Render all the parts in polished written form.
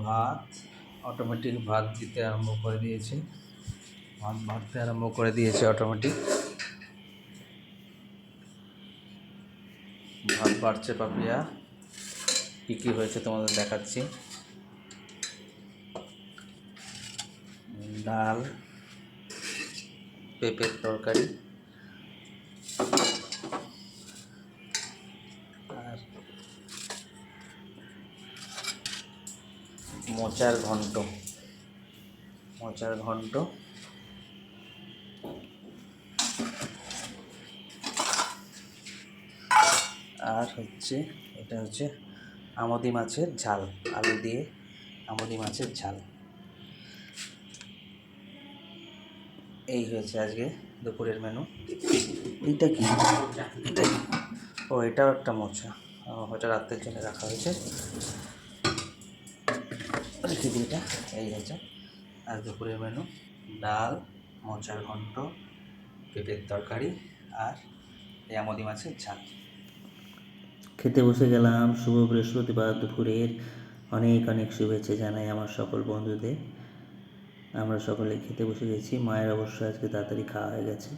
ভাত অটোমেটিক ভাত দিতে আরম্ভ করে দিয়েছে, ভাত বাড়তে আরম্ভ করে দিয়েছে অটোমেটিক। ভাত বাড়ছে পাপিয়া, কী কী হয়েছে তোমাদের দেখাচ্ছি। ডাল, পেঁপের তরকারি আর মোচার ঘন্ট। আর এটা হচ্ছে আমোদি মাছের ঝাল, আলু দিয়ে আমোদি মাছের ঝাল। এই হয়েছে আজকে দুপুরের মেনু। এটা কি? ও, এটাও একটা মোচা, ওটা রাত্রের জন্য রাখা হয়েছে, রেখে দিই এটা। এই হয়েছে আজ দুপুরের মেনু: ডাল, মোচার ঘন্ট, পেঁপের তরকারি আর এই আমোদি মাছের ঝাল। খেতে বসে গেলাম। শুভ বৃহস্পতিবার দুপুরের অনেক অনেক শুভেচ্ছা জানাই আমার সকল বন্ধুদের। আমরা সকলে খেতে বসে গেছি। মায়ের অবশ্য আজকে তাড়াতাড়ি খাওয়া হয়ে গেছে।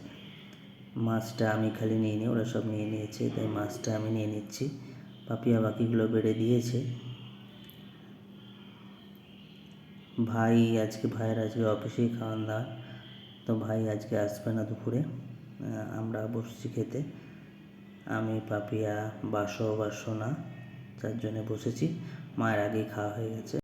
মাছটা আমি খালি নিয়ে নিই, ওরা সব নিয়ে নিয়েছে, তাই মাছটা আমি নিয়ে নিচ্ছি। পাপিয়া বাকিগুলো বেড়ে দিয়েছে। ভাইয়ের আজকে অফিসেই খাওয়ান দাওয়া, তো ভাই আজকে আসবে না দুপুরে। আমরা বসছি খেতে, আমি, পাপিয়া, বাসনা, চারজনে বসেছি। মায়ের আগেই খাওয়া হয়ে গেছে।